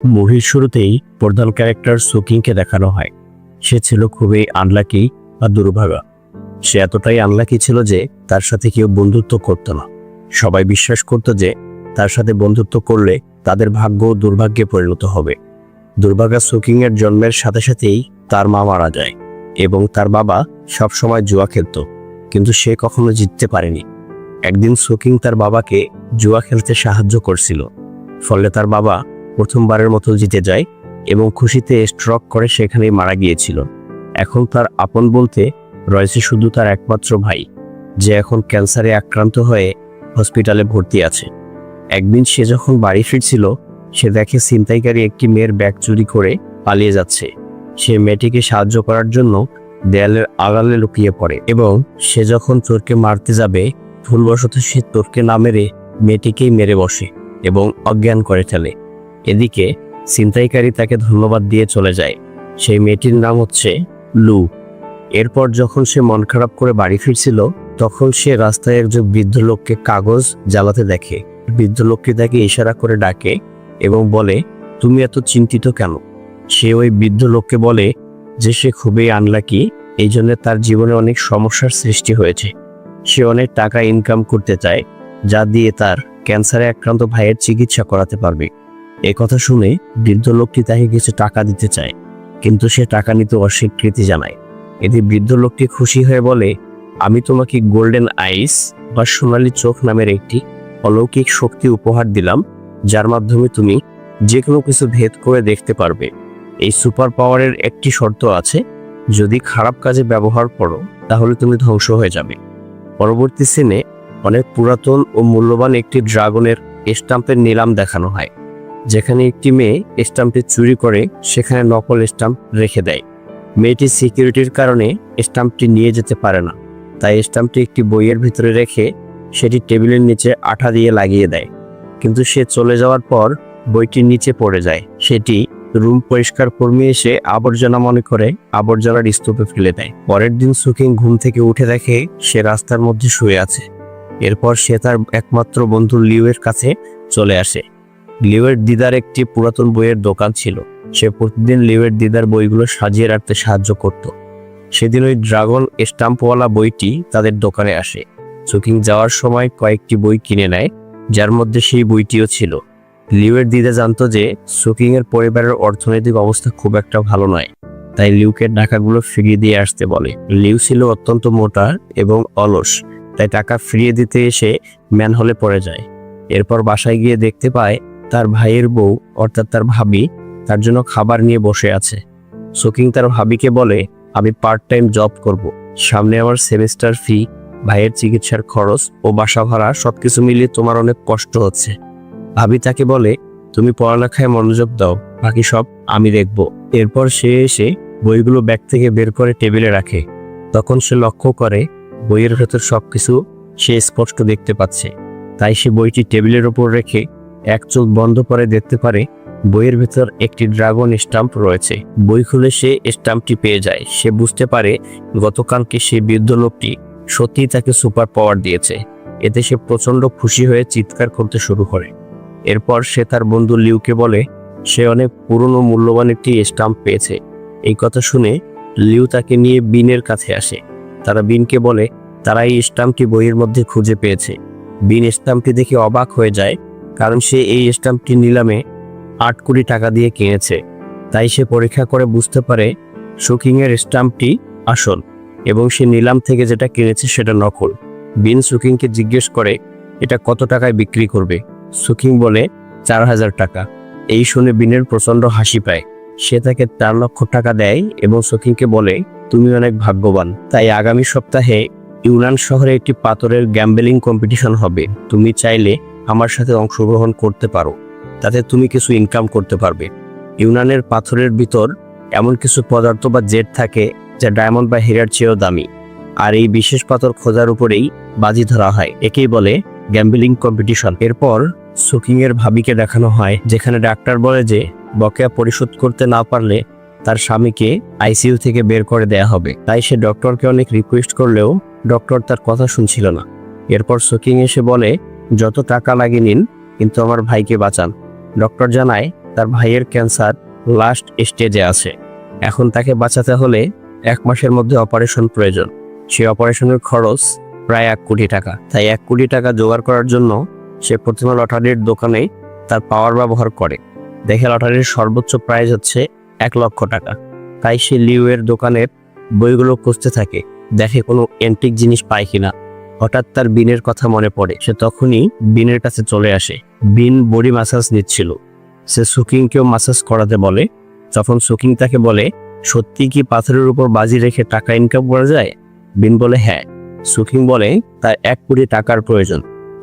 মুভির শুরুতেই প্রধান ক্যারেক্টার সুকিংকে দেখানো হয়। সে ছিল খুবই আনলাকি বা দুর্ভাগা। সে এতটাই আনলাকি ছিল যে তার সাথে কেউ বন্ধুত্ব করত না। সবাই বিশ্বাস করত যে তার সাথে বন্ধুত্ব করলে তাদের ভাগ্য দুর্ভাগ্যে পরিণত হবে। দুর্ভাগা সুকিংয়ের জন্মের সাথে সাথেই তার মা মারা যায় এবং তার বাবা সবসময় জুয়া খেলত, কিন্তু সে কখনো জিততে পারেনি। একদিন সুকিং তার বাবাকে জুয়া খেলতে সাহায্য করছিল, ফলে তার বাবা প্রথমবারের মতো জিতে যায় এবং খুশিতে স্ট্রোক করে সেখানেই মারা গিয়েছিল। এখন তার আপন বলতে রয়েছে শুধু তার একমাত্র ভাই, যে এখন ক্যান্সারে আক্রান্ত হয়ে হসপিটালে ভর্তি আছে। একদিন সে যখন বাড়ি ফিরছিল, সে দেখে ছিনতাইকারী একটি মেয়ের ব্যাগ চুরি করে পালিয়ে যাচ্ছে। সে মেয়েটিকে সাহায্য করার জন্য দেয়ালের আড়ালে লুকিয়ে পড়ে এবং সে যখন চোরকে মারতে যাবে, ভুলবশত সে চোরকে না মেরে মেয়েটিকেই মেরে বসে এবং অজ্ঞান করে ফেলে। এদিকে ছিনতাইকারী তাকে ধন্যবাদ দিয়ে চলে যায়। সেই মেয়েটির নাম হচ্ছে লু। এরপর যখন সে মন খারাপ করে বাড়ি ফিরছিল, তখন সে রাস্তায় একজন বৃদ্ধ লোককে কাগজ জ্বালাতে দেখে। বৃদ্ধ লোকটি তাকে ইশারা করে ডাকে এবং বলে, তুমি এত চিন্তিত কেন? সে ওই বৃদ্ধ লোককে বলে যে সে খুবই আনলাকি, এই জন্য তার জীবনে অনেক সমস্যার সৃষ্টি হয়েছে। সে অনেক টাকা ইনকাম করতে চায়, যা দিয়ে তার ক্যান্সারে আক্রান্ত ভাইয়ের চিকিৎসা করাতে পারবে। এ কথা শুনে বৃদ্ধ লোকটি তাকে কিছু টাকা দিতে চায়, কিন্তু সে টাকা নিতে অস্বীকৃতি জানায়। এতে বৃদ্ধ লোকটি খুশি হয়ে বলে, আমি তোমাকে গোল্ডেন আইস বা সোনালী চোখ নামের একটি অলৌকিক শক্তি উপহার দিলাম, যার মাধ্যমে তুমি যে কোনো কিছু ভেদ করে দেখতে পারবে। এই সুপার পাওয়ারের একটি শর্ত আছে, যদি খারাপ কাজে ব্যবহার করো তাহলে তুমি ধ্বংস হয়ে যাবে। পরবর্তী সিনে অনেক পুরাতন ও মূল্যবান একটি ড্রাগনের স্টাম্পের নিলাম দেখানো হয়, যেখানে একটি মেয়ে স্টাম্পটি চুরি করে সেখানে নকল স্টাম্প রেখে দেয়। মেয়েটি সিকিউরিটির কারণে স্টাম্পটি নিয়ে যেতে পারে না, তাই স্টাম্পটি একটি বইয়ের ভিতরে রেখে সেটি টেবিলের নিচে আঠা দিয়ে লাগিয়ে দেয়। কিন্তু সে চলে যাওয়ার পর বইটির নিচে পড়ে যায়। সেটি রুম পরিষ্কার কর্মী এসে আবর্জনা মনে করে আবর্জনার স্তূপে ফেলে দেয়। পরের দিন সুকিং ঘুম থেকে উঠে দেখে সে রাস্তার মধ্যে শুয়ে আছে। এরপর সে তার একমাত্র বন্ধু লিউয়ের কাছে চলে আসে। লিউয়ের দিদার একটি পুরাতন বইয়ের দোকান ছিল। সে প্রতিদিন লিউয়ের দিদার বইগুলো সাজিয়ে রাখতে সাহায্য করত। সেদিন ওই ড্রাগন স্টাম্পওয়ালা বইটি তাদের দোকানে আসে। সুকিং যাওয়ার সময় কয়েকটি বই কিনে নেয়, যার মধ্যে সেই বইটিও ছিল। লিউয়ের দিদা জানতো যে সুকিং এর পরিবারের অর্থনৈতিক অবস্থা খুব একটা ভালো নয়, তাই লিউকে টাকাগুলো ফিরিয়ে দিয়ে আসতে বলে। লিউ ছিল অত্যন্ত মোটা এবং অলস, তাই টাকা ফিরিয়ে দিতে এসে ম্যানহোলে পড়ে যায়। এরপর বাসায় গিয়ে দেখতে পায় তার ভাইয়ের বউ অর্থাৎ তার ভাবি তার জন্য খাবার নিয়ে বসে আছে। সুকিং তার ভাবিকে বলে, আমি পার্ট টাইম জব করব, সামনে আমার সেমিস্টার ফি, ভাইয়ের চিকিৎসার খরচ ও বাসা ভাড়া সবকিছু মিলিয়ে তোমার অনেক কষ্ট হচ্ছে। ভাবি তাকে বলে, তুমি পড়ালেখায় মনোযোগ দাও, বাকি সব আমি দেখব। এরপর সে এসে বইগুলো ব্যাগ থেকে বের করে টেবিলে রাখে। তখন সে লক্ষ্য করে বইয়ের ভেতর সবকিছু সে স্পষ্ট দেখতে পাচ্ছে। তাই সে বইটি টেবিলের ওপর রেখে এক চোখ বন্ধ করে দেখতে পারে বইয়ের ভেতর একটি ড্রাগন স্টাম্প রয়েছে। বই খুলে সে স্টাম্পটি পেয়ে যায়। সে বুঝতে পারে গতকালকে সেই বৃদ্ধ লোকটি সত্যিই তাকে সুপার পাওয়ার দিয়েছে। এতে সে প্রচন্ড খুশি হয়ে চিৎকার করতে শুরু করে। এরপর সে তার বন্ধু লিউকে বলে সে অনেক পুরনো মূল্যবান একটি স্টাম্প পেয়েছে। এই কথা শুনে লিউ তাকে নিয়ে বিনের কাছে আসে। তারা বিনকে বলে তারা এই স্টাম্পটি বইয়ের মধ্যে খুঁজে পেয়েছে। বিন স্টাম্পটি দেখে অবাক হয়ে যায়, কারণ সে এই স্টাম্পটি নিলামে 8 কোটি টাকা দিয়ে কিনেছে। তাই সে পরীক্ষা করে বুঝতে পারে সুকিং এর স্টাম্পটি আসল এবং সে নিলাম থেকে যেটা কিনেছে সেটা নকল। বিন সুকিংকে জিজ্ঞেস করে এটা কত টাকায় বিক্রি করবে। সুকিং বলে 4000 টাকা। এই শুনে বিনের প্রচন্ড হাসি পায়। সে তাকে 4 লক্ষ টাকা দেয় এবং সুকিংকে বলে তুমি অনেক ভাগ্যবান। তাই আগামী সপ্তাহে ইউনান শহরে একটি পাথরের গ্যাম্বলিং কম্পিটিশন হবে। তুমি চাইলে আমার সাথে অংশগ্রহণ করতে পারো, তাতে তুমি কিছু ইনকাম করতে পারবে। ইউনানের পাথরের ভিতর এমন কিছু পদার্থ বা জেট থাকে যা ডায়মন্ড বা হীরার চেয়েও দামি, আর এই বিশেষ পাথর খোঁজার উপরেই বাজি ধরা হয়। একেই বলে গ্যাম্বলিং কম্পিটিশন। এরপর সুকিং এর ভাবিকে দেখানো হয়, যেখানে ডাক্তার বলে যে বকেয়া পরিশোধ করতে না পারলে তার স্বামীকে আইসিইউ থেকে বের করে দেয়া হবে। তাই সে ডক্টরকে অনেক রিকোয়েস্ট করলেও ডক্টর তার কথা শুনছিল না। এরপর সুকিং এসে বলে যত টাকা লাগে নিন, কিন্তু আমার ভাইকে বাঁচান। ডক্টর জানায় তার ভাইয়ের ক্যান্সার লাস্ট স্টেজে আছে। এখন তাকে বাঁচাতে হলে 1 মাসের মধ্যে অপারেশন প্রয়োজন। সেই অপারেশনের খরচ প্রায় 1 কোটি টাকা। তাই 1 কোটি টাকা জোগাড় করার জন্য সে প্রথমে লটারির দোকানে তার পাওয়ার ব্যবহার করে। দেখে লটারির সর্বোচ্চ প্রাইজ হচ্ছে 1 লক্ষ টাকা। তাই সে লিওয়ের দোকানের বইগুলো খুঁজতে থাকে, দেখে কোনো অ্যান্টিক জিনিস পায় কিনা। হঠাৎ তার বিনের কথা মনে পড়ে। সে তখনই বিনের কাছে চলে আসে। বিন বডি ম্যাসাজ নিচ্ছিল। সে সুকিংকেও ম্যাসাজ করাতে বলে। তখন সুকিং তাকে বলে, সত্যি কি পাথরের উপর বাজি রেখে টাকা ইনকাম করা যায়? বিন বলে হ্যাঁ। সুকিং বলে তার 1 কোটি টাকার প্রয়োজন।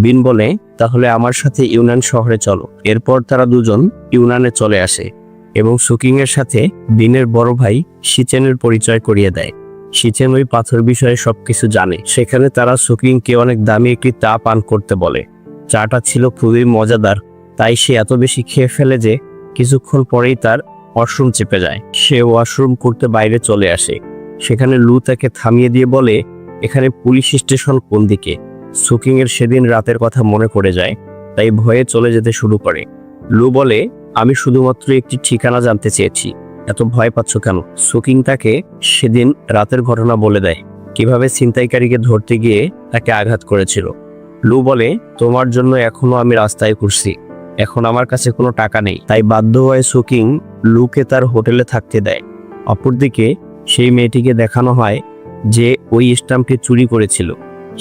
বিন বলে তাহলে আমার সাথে ইউনান শহরে চলো। এরপর তারা দুজন ইউনানে চলে আসে এবং সুকিং এর সাথে বিনের বড় ভাই শিচেনের পরিচয় করিয়ে দেয়। শিচেন ওই পাথর বিষয়ে সবকিছু জানে। সেখানে তারা সুকিংকে অনেক দামি একটি চা পান করতে বলে। চাটা ছিল খুবই মজাদার, তাই সে এত বেশি খেয়ে ফেলে যে কিছুক্ষণ পরেই তার ওয়াশরুম চেপে যায়। সে ওয়াশরুম করতে বাইরে চলে আসে। সেখানে লু তাকে থামিয়ে দিয়ে বলে, এখানে পুলিশ স্টেশন কোন দিকে? সুকিং এর সেদিন রাতের কথা মনে পড়ে যায়, তাই ভয়ে চলে যেতে শুরু করে। লু বলে, আমি শুধুমাত্র একটি ঠিকানা জানতে চেয়েছি, এত ভয় পাচ্ছ কেন? সুকিং তাকে সেদিন রাতের ঘটনা বলে দেয়, কিভাবে ছিনতাইকারীকে ধরতে গিয়ে তাকে আঘাত করেছিল। লু বলে, তোমার জন্য এখনো আমি রাস্তায় ঘুরছি, এখন আমার কাছে কোনো টাকা নেই। তাই বাধ্য হয়ে সুকিং লুকে তার হোটেলে থাকতে দেয়। অপরদিকে সেই মেয়েটিকে দেখানো হয় যে ওই স্টাম্পটি চুরি করেছিল।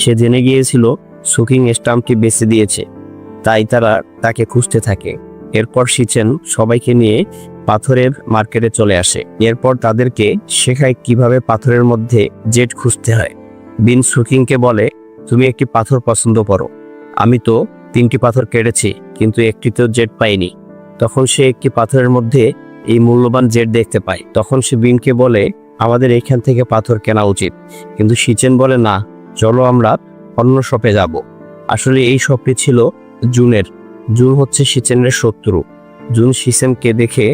সে জেনে গিয়েছিল সুকিং স্টাম্পটি বেচে দিয়েছে, তাই তারা তাকে খুঁজতে থাকে। এরপর শিচেন সবাইকে নিয়ে পাথরের মার্কেটে চলে আসে। এরপর তাদেরকে শেখায় কিভাবে পাথরের মধ্যে জেট খুঁজতে হয়। বিন সুকিংকে বলে, তুমি একটি পাথর পছন্দ করো, আমি তো 3টি পাথর কেটেছি কিন্তু একটিতেও জেট পাইনি। তখন সে একটি পাথরের মধ্যে এই মূল্যবান জেট দেখতে পায়। তখন সে বিনকে বলে, আমাদের এখান থেকে পাথর কেনা উচিত। কিন্তু শিচেন বলে, না, চলো আমরা অন্য শপে যাব। আসলে এই শপটি ছিল জুনের। জুন হচ্ছে শিচেনের শত্রু। জুন শিচেনকে দেখে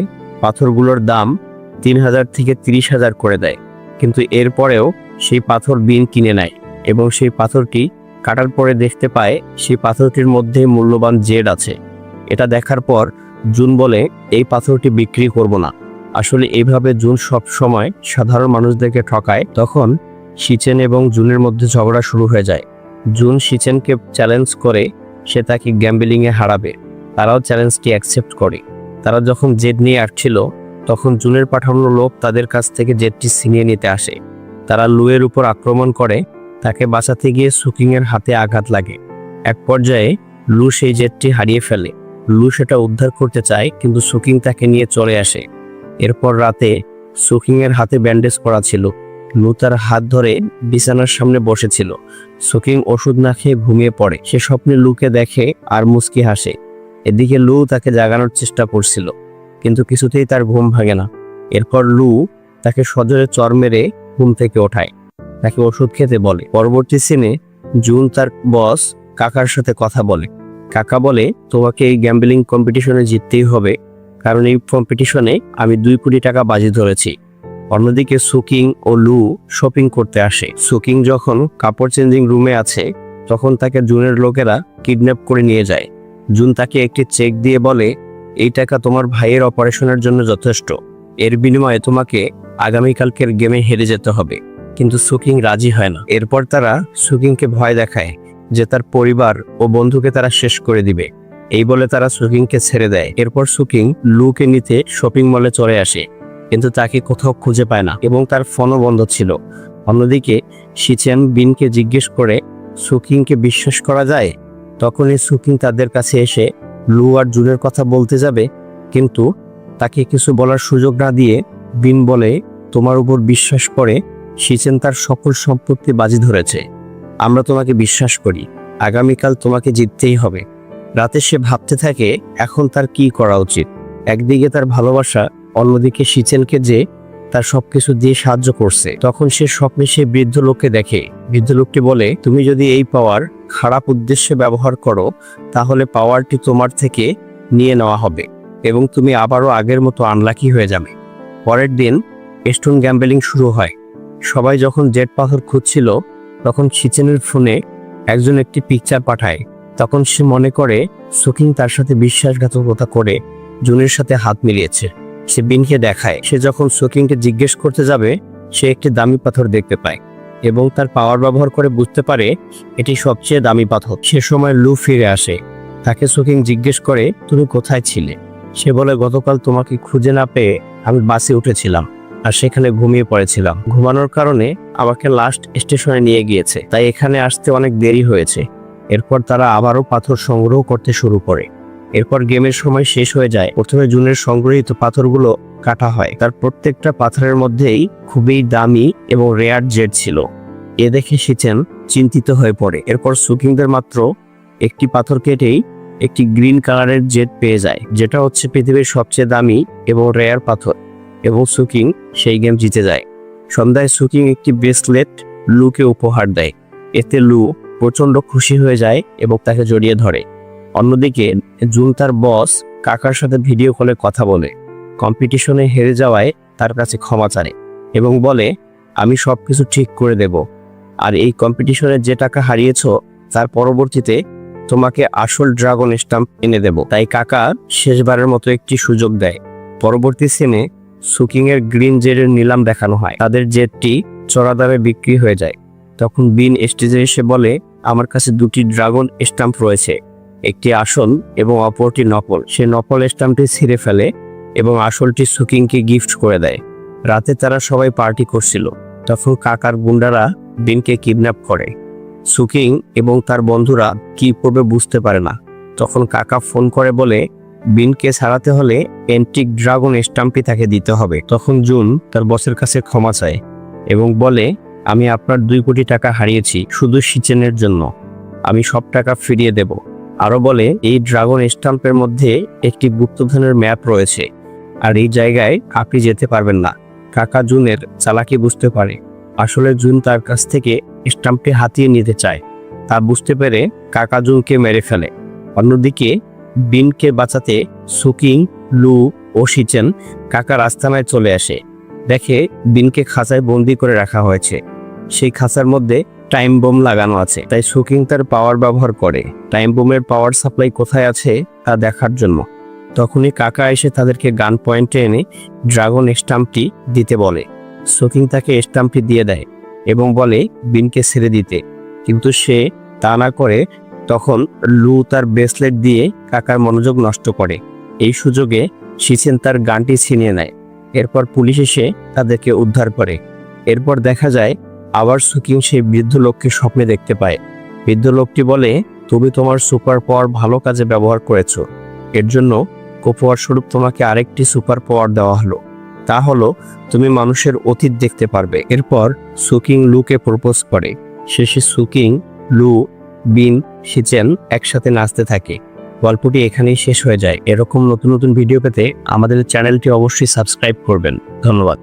পাথরগুলোর দাম 3000 থেকে 30,000 করে দেয়। কিন্তু এরপরেও সেই পাথর বিন কিনে নেয় এবং সেই পাথরটি কাটার পরে দেখতে পায় সেই পাথরটির মধ্যে মূল্যবান জেড আছে। এটা দেখার পর জুন বলে, এই পাথরটি বিক্রি করব না। আসলে এইভাবে জুন সব সময় সাধারণ মানুষদেরকে ঠকায়। তখন শিচেন এবং জুনের মধ্যে ঝগড়া শুরু হয়ে যায়। জুন শিচেনকে চ্যালেঞ্জ করে সে তাকে গ্যাম্বলিংয়ে হারাবে। তারাও চ্যালেঞ্জটি অ্যাকসেপ্ট করে। তারা যখন জেড নিয়ে আসছিল তখন জুনের পাঠানো লোক তাদের কাছ থেকে জেডটি ছিনিয়ে নিতে আসে। তারা লুয়ের উপর আক্রমণ করে। তাকে বাঁচাতে গিয়ে সুকিংয়ের হাতে আঘাত লাগে। এক পর্যায়ে লু সেই জেটটি হারিয়ে ফেলে। লু সেটা উদ্ধার করতে চায় কিন্তু সুকিং তাকে নিয়ে চলে আসে। এরপর রাতে সুকিংয়ের হাতে ব্যান্ডেজ করা ছিল। লু তার হাত ধরে বিছানার সামনে বসেছিল। সুকিং ওষুধ না খেয়ে ঘুমিয়ে পড়ে। সে স্বপ্নে লুকে দেখে আর মুচকি হাসে। এদিকে লু তাকে জাগানোর চেষ্টা করছিল কিন্তু কিছুতেই তার ঘুম ভাঙে না। এরপর লু তাকে সজোরে চর মেরে ঘুম থেকে ওঠায়, তাকে ওষুধ খেতে বলে। পরবর্তী সিনে জুন তার বস কাকার সাথে কথা বলে। কাকা বলে, তোমাকে এই গ্যাম্বলিং কম্পিটিশনে জিততেই হবে, কারণ এই কম্পিটিশনে আমি 2 কোটি টাকা বাজি ধরেছি। অন্যদিকে সুকিং ও লু শপিং করতে আসে। সুকিং যখন কাপড় চেঞ্জিং রুমে আছে তখন তাকে জুনের লোকেরা কিডন্যাপ করে নিয়ে যায়। জুন তাকে একটি চেক দিয়ে বলে, এই টাকা তোমার ভাইয়ের অপারেশনের জন্য যথেষ্ট, এর বিনিময়ে তোমাকে আগামীকালকের গেমে হেরে যেতে হবে। কিন্তু সুকিং রাজি হয় না। এরপর তারা সুকিংকে ভয় দেখায় যে তার পরিবার ও বন্ধুকে তারা শেষ করে দিবে। এই বলে তারা সুকিংকে ছেড়ে দেয়। এরপর সুকিং লুকে নিতে শপিং মলে চলে আসে কিন্তু তাকে কোথাও খুঁজে পায় না এবং তার ফোনও বন্ধ ছিল। অন্যদিকে শিচেন বিনকে জিজ্ঞেস করে, সুকিংকে বিশ্বাস করা যায়? তখনই সুকিং তাদের কাছে এসে লু আর জুনের কথা বলতে যাবে কিন্তু তাকে কিছু বলার সুযোগ না দিয়ে বিন বলে, তোমার উপর বিশ্বাস করে শিচেন তার সকল সম্পত্তি বাজি ধরেছে। আমরা তোমাকে বিশ্বাস করি, আগামীকাল তোমাকে জিততেই হবে। রাতে সে ভাবতে থাকে এখন তার কি করা উচিত। একদিকে তার ভালোবাসা, অন্যদিকে শিচেনকে যে তার সবকিছু দিয়ে সাহায্য করছে। তখন সে স্বপ্নে সে বৃদ্ধ লোককে দেখে। বৃদ্ধ লোকটি বলে, তুমি যদি এই পাওয়ার খারাপ উদ্দেশ্যে ব্যবহার করো তাহলে পাওয়ারটি তোমার থেকে নিয়ে নেওয়া হবে এবং তুমি আবারও আগের মতো আনলাকি হয়ে যাবে। পরের দিন স্টোন গ্যাম্বলিং শুরু হয়। সবাই যখন জেট পাথর খুঁজছিল তখন শিচেনের ফোনে একজন একটি পিকচার পাঠায়। তখন সে মনে করে সুকিং তার সাথে বিশ্বাসঘাতকতা করে জুনের সাথে হাত মিলিয়েছে। সে বিনকে দেখায়। সে যখন সুকিংকে জিজ্ঞেস করতে যাবে, সে একটি দামি পাথর দেখতে পায় এবং তার পাওয়ার ব্যবহার করে বুঝতে পারে এটি সবচেয়ে দামি পাথর। সে সময় লু ফিরে আসে। তাকে সুকিং জিজ্ঞেস করে, তুমি কোথায় ছিলে? সে বলে, গতকাল তোমাকে খুঁজে না পেয়ে আমি বাসে উঠেছিলাম আর সেখানে ঘুমিয়ে পড়েছিলাম। ঘুমানোর কারণে আমাকে লাস্ট স্টেশনে নিয়ে গিয়েছে, তাই এখানে আসতে অনেক দেরি হয়েছে। এরপর তারা আবারও পাথর সংগ্রহ করতে শুরু করে। এরপর গেমের সময় শেষ হয়ে যায়। প্রথমে জুনের সংগ্রহিত পাথরগুলো কাটা হয়। তার প্রত্যেকটা পাথরের মধ্যেই খুবই দামি এবং রেয়ার জেড ছিল। এ দেখে শিচেন চিন্তিত হয়ে পড়ে। এরপর সুকিংদের মাত্র একটি পাথর কেটেই একটি গ্রিন কালারের জেড পেয়ে যায়, যেটা হচ্ছে পৃথিবীর সবচেয়ে দামি এবং রেয়ার পাথর, এবং সুকিং সেই গেম জিতে যায়। সন্ধ্যায় সুকিং একটি ব্রেসলেট লুকে উপহার দেয়। এতে লু প্রচন্ড খুশি হয়ে যায় এবং তাকে জড়িয়ে ধরে। অন্যদিকে জুন তার বস কাকার সাথে ভিডিও কলে কথা বলে। কম্পিটিশনে হেরে যাওয়ায় তার কাছে ক্ষমা চায় এবং বলে, আমি সবকিছু ঠিক করে দেব, আর এই কম্পিটিশনে যে টাকা হারিয়েছো তার পরবর্তীতে তোমাকে আসল ড্রাগন স্টাম্প এনে দেব। তাই কাকা শেষবারের মতো একটি সুযোগ দেয়। পরবর্তী সিনে সুকিং এর গ্রিন জেডের নিলাম দেখানো হয়। তাদের জেডটি চড়া দামে বিক্রি হয়ে যায়। তখন বিন স্টেজে এসে বলে, আমার কাছে দুটি ড্রাগন স্টাম্প রয়েছে, একটি আসল এবং অপরটি নকল। সে নকল স্টাম্পটি ছিঁড়ে ফেলে এবং আসলটি সুকিংকে গিফট করে দেয়। রাতে তারা সবাই পার্টি করছিল। তখন কাকার গুন্ডারা বিনকে কিডন্যাপ করে। সুকিং এবং তার বন্ধুরা কি করবে বুঝতে পারে না। তখন কাকা ফোন করে বলে, বিনকে ছাড়াতে হলে অ্যান্টিক ড্রাগন স্টাম্পটি তাকে দিতে হবে। তখন জুন তার বসের কাছে ক্ষমা চায় এবং বলে, আমি আপনার 2 কোটি টাকা হারিয়েছি শুধু শিচেনের জন্য, আমি সব টাকা ফিরিয়ে দেব। আরো বলে, এই ড্রাগন স্টাম্পের মধ্যে একটি গুপ্তধনের ম্যাপ রয়েছে আর এই জায়গায় আপনি যেতে পারবেন না। কাকা জুনের চালাকি বুঝতে পারে। আসলে জুন তার কাছ থেকে স্টাম্পটি হাতিয়ে নিতে চায়। তা বুঝতে পেরে কাকা জুনকে মেরে ফেলে। অন্যদিকে বিনকে বাঁচাতে সুকিং, লু ও শিচেন কাকার আস্তানায় চলে আসে। দেখে বিনকে খাঁচায় বন্দি করে রাখা হয়েছে। সেই খাঁচার মধ্যে টাইম বোম লাগানো আছে। তাই সুকিং তার পাওয়ার ব্যবহার করে টাইম বোমের পাওয়ার সাপ্লাই কোথায় আছে তা দেখার জন্য। তখনই কাকা এসে তাদেরকে গান পয়েন্টে এনে ড্রাগন স্টাম্পটি দিতে বলে। সুকিং তাকে স্টাম্পটি দিয়ে দেয় এবং বলে বিনকে ছেড়ে দিতে, কিন্তু সে তা না করে তখন লু তার ব্রেসলেট দিয়ে কাকার মনোযোগ নষ্ট করে। এই সুযোগে শিচেন তার গানটি ছিনিয়ে নেয়। এরপর পুলিশ এসে তাদেরকে উদ্ধার করে। এরপর দেখা যায় আবার সুকিং সেই বৃদ্ধ লোককে স্বপ্নে দেখতে পায়। বৃদ্ধ লোকটি বলে, তুমি তোমার সুপার পাওয়ার ভালো কাজে ব্যবহার করেছো, এর জন্য উপহার স্বরূপ তোমাকে আরেকটি সুপার পাওয়ার দেওয়া হলো, তা হলো তুমি মানুষের অতীত দেখতে পারবে। এরপর সুকিং লুকে প্রপোজ করে। শেষে সুকিং, লু, বিন, শিচেন একসাথে নাচতে থাকে। গল্পটি এখানেই শেষ হয়ে যায়। এরকম নতুন নতুন ভিডিও পেতে আমাদের চ্যানেলটি অবশ্যই সাবস্ক্রাইব করবেন। ধন্যবাদ।